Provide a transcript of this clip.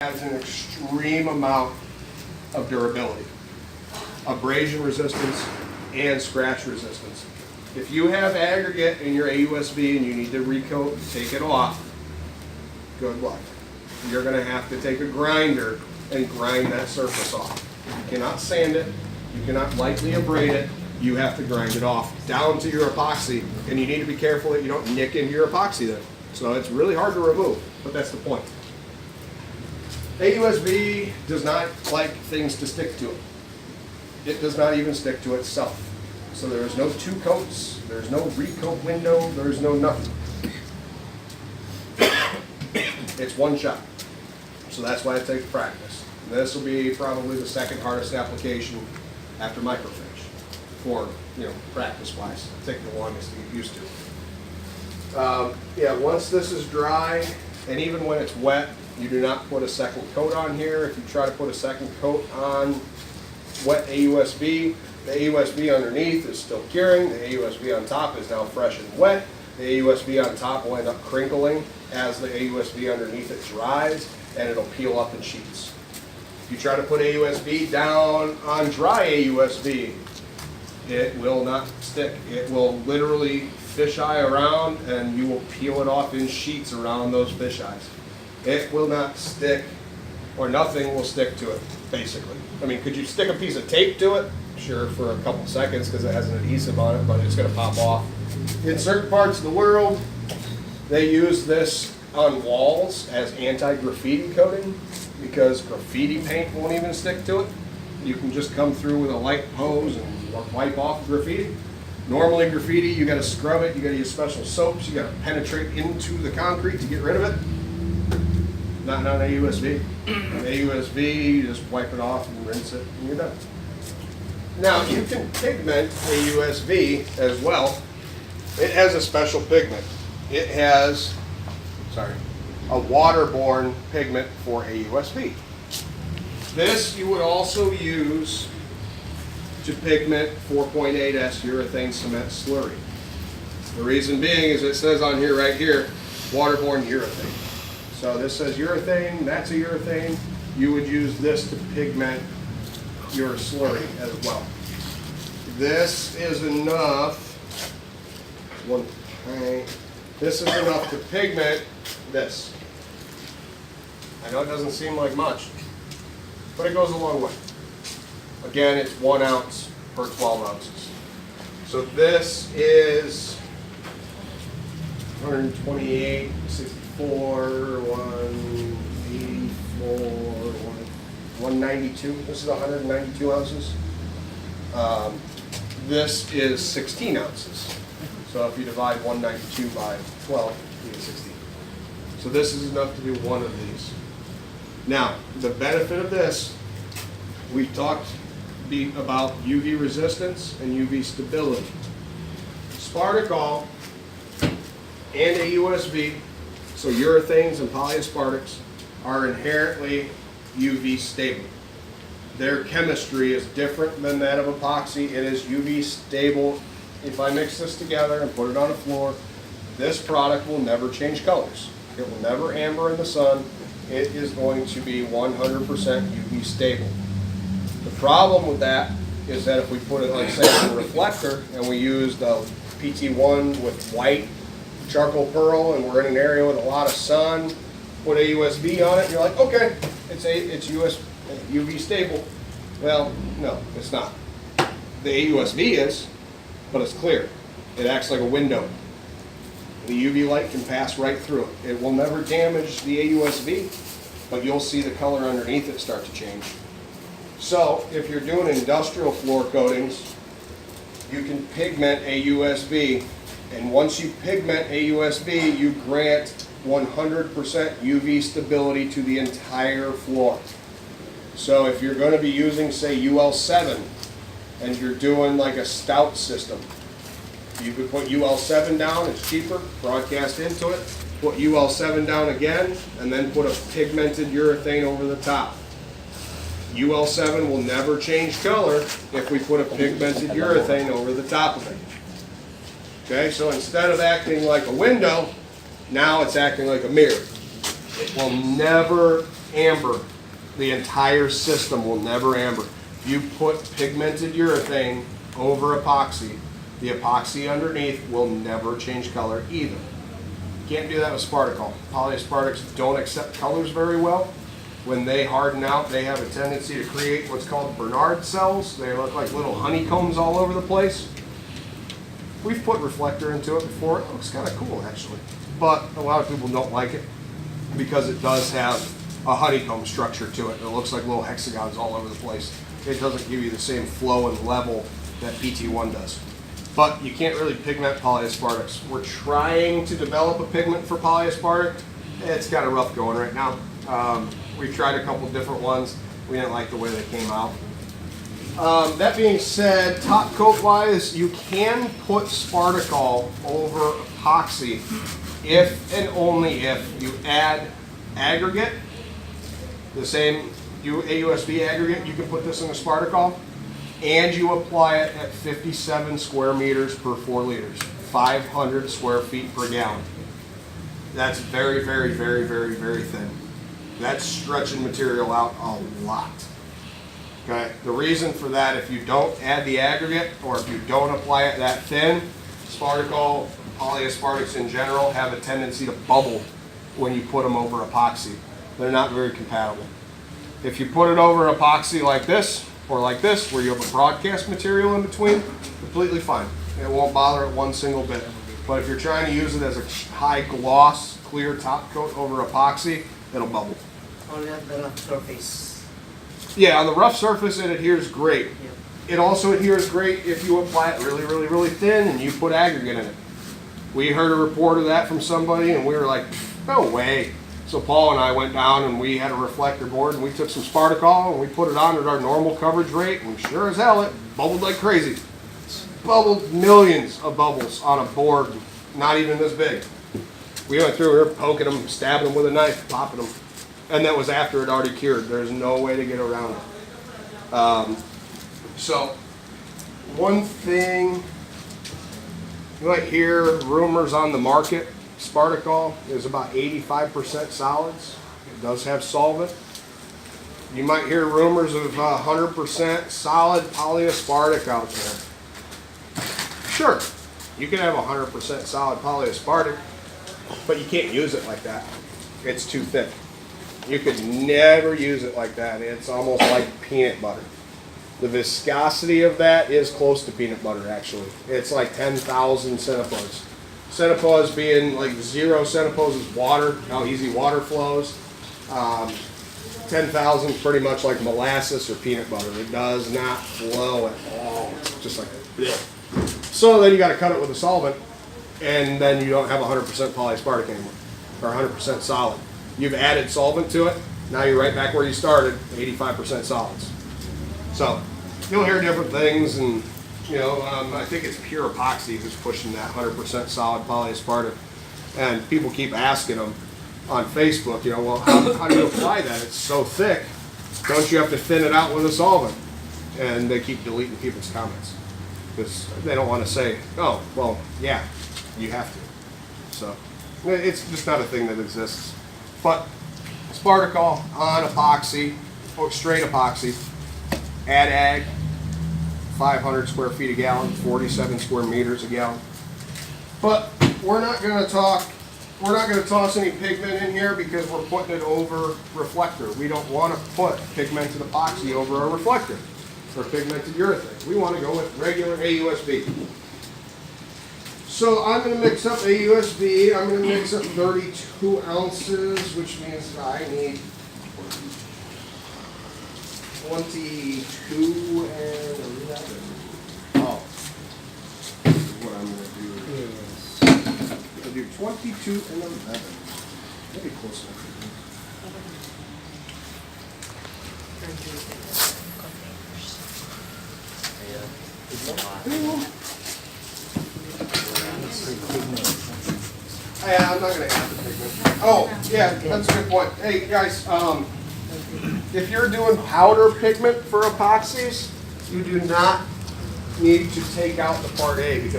has an extreme amount of durability, abrasion resistance, and scratch resistance. If you have aggregate in your AUSB and you need to recoat, take it off, good luck. You're going to have to take a grinder and grind that surface off. You cannot sand it, you cannot lightly abrade it, you have to grind it off down to your epoxy, and you need to be careful that you don't nick into your epoxy then. So it's really hard to remove, but that's the point. AUSB does not like things to stick to it. It does not even stick to itself. So there's no two coats, there's no recoat window, there's no nothing. It's one shot. So that's why it takes practice. This will be probably the second hardest application after microfinish for, practice-wise. It'll take the longest to get used to. Once this is dry, and even when it's wet, you do not put a second coat on here. If you try to put a second coat on wet AUSB, the AUSB underneath is still curing. The AUSB on top is now fresh and wet. The AUSB on top will end up crinkling as the AUSB underneath it dries, and it'll peel up in sheets. If you try to put AUSB down on dry AUSB, it will not stick. It will literally fisheye around, and you will peel it off in sheets around those fisheyes. It will not stick, or nothing will stick to it, basically. I mean, could you stick a piece of tape to it? Sure, for a couple seconds because it has an adhesive on it, but it's going to pop off. In certain parts of the world, they use this on walls as anti-graffiti coating because graffiti paint won't even stick to it. You can just come through with a light hose and wipe off graffiti. Normally graffiti, you got to scrub it, you got to use special soaps, you got to penetrate into the concrete to get rid of it. Not on AUSB. On AUSB, you just wipe it off and rinse it, and you're done. Now, you can pigment AUSB as well. It has a special pigment. It has, a waterborne pigment for AUSB. This you would also use to pigment 4.8S urethane cement slurry. The reason being is it says on here, right here, waterborne urethane. So this says urethane, that's a urethane. You would use this to pigment your slurry as well. This is enough, this is enough to pigment this. I know it doesn't seem like much, but it goes a long way. Again, it's 1 ounce per 12 ounces. So this is 128, 64, 184, 192. This is 192 ounces. This is 16 ounces. So if you divide 192 by 12, you get 16. So this is enough to do one of these. Now, the benefit of this, we talked about UV resistance and UV stability. Sparticol and AUSB, so urethanes and polyaspartics, are inherently UV stable. Their chemistry is different than that of epoxy. It is UV stable. If I mix this together and put it on a floor, this product will never change colors. It will never amber in the sun. It is going to be 100% UV stable. The problem with that is that if we put it, like say, on a reflector and we use the PT1 with white charcoal pearl and we're in an area with a lot of sun, put AUSB on it, and you're like, okay, it's UV stable. Well, no, it's not. The AUSB is, but it's clear. It acts like a window. The UV light can pass right through it. It will never damage the AUSB, but you'll see the color underneath it start to change. So if you're doing industrial floor coatings, you can pigment AUSB, and once you pigment AUSB, you grant 100% UV stability to the entire floor. So if you're going to be using, say, UL7, and you're doing like a stout system, you could put UL7 down, it's cheaper, broadcast into it, put UL7 down again, and then put a pigmented urethane over the top. UL7 will never change color if we put a pigmented urethane over the top of it. Okay, so instead of acting like a window, now it's acting like a mirror. It will never amber. The entire system will never amber. If you put pigmented urethane over epoxy, the epoxy underneath will never change color either. You can't do that with Sparticol. Polyaspartics don't accept colors very well. When they harden out, they have a tendency to create what's called Bernard cells. They look like little honeycombs all over the place. We've put reflector into it before. It looks kind of cool, actually. But a lot of people don't like it because it does have a honeycomb structure to it. It looks like little hexagons all over the place. It doesn't give you the same flow and level that PT1 does. But you can't really pigment polyaspartics. We're trying to develop a pigment for polyaspartic. It's kind of rough going right now. We've tried a couple different ones. We didn't like the way they came out. That being said, top coat wise, you can put Sparticol over epoxy if and only if you add aggregate, the same AUSB aggregate. You can put this in a Sparticol, and you apply it at 57 square meters per 4 liters, 500 square feet per gallon. That's very, very, very, very, very thin. That's stretching material out a lot. Okay. The reason for that, if you don't add the aggregate or if you don't apply it that thin, Sparticol, polyaspartics in general have a tendency to bubble when you put them over epoxy. They're not very compatible. If you put it over epoxy like this or like this, where you have a broadcast material in between, completely fine. It won't bother it one single bit. But if you're trying to use it as a high gloss, clear top coat over epoxy, it'll bubble. Only on the rough surface. Yeah, on the rough surface it adheres great. Yep. It also adheres great if you apply it really, really, really thin and you put aggregate in it. We heard a report of that from somebody and we were like, no way. So Paul and I went down and we had a reflector board and we took some Sparticol and we put it on at our normal coverage rate, and sure as hell it bubbled like crazy. Bubbled millions of bubbles on a board not even this big. We went through here poking them, stabbing them with a knife, popping them. And that was after it already cured. There's no way to get around it. So, one thing, you might hear rumors on the market. Sparticol is about 85% solids. It does have solvent. You might hear rumors of 100% solid polyaspartic out there. Sure, you can have 100% solid polyaspartic, but you can't use it like that. It's too thick. You could never use it like that. It's almost like peanut butter. The viscosity of that is close to peanut butter, actually. It's like 10,000 centipause. Centipause being like 0 centipause is water, how easy water flows. 10,000 pretty much like molasses or peanut butter. It does not flow at all. It's just like bleh. So then you got to cut it with a solvent, and then you don't have 100% polyaspartic anymore, or 100% solid. You've added solvent to it, now you're right back where you started, 85% solids. So you'll hear different things, and I think it's Pure Epoxy who's pushing that 100% solid polyaspartic, and people keep asking them on Facebook, well, how do you apply that? It's so thick. Don't you have to thin it out with a solvent? And they keep deleting people's comments because they don't want to say, oh, well, yeah, you have to. So it's just not a thing that exists. But Sparticol on epoxy, or straight epoxy, add ag, 500 square feet a gallon, 47 square meters a gallon. But we're not going to toss any pigment in here because we're putting it over reflector. We don't want to put pigmented epoxy over a reflector or pigmented urethane. We want to go with regular AUSB. So I'm going to mix up AUSB. I'm going to mix up 32 ounces, which means I need 22 and 11. Oh, this is what I'm going to do. Yes. I'm going to do 22 and 11. That'd be close enough. Yeah, I'm not going to add the pigment. Oh, yeah, that's a good point. Hey, guys, if you're doing powder pigment for epoxies, you do not need to take out the part A because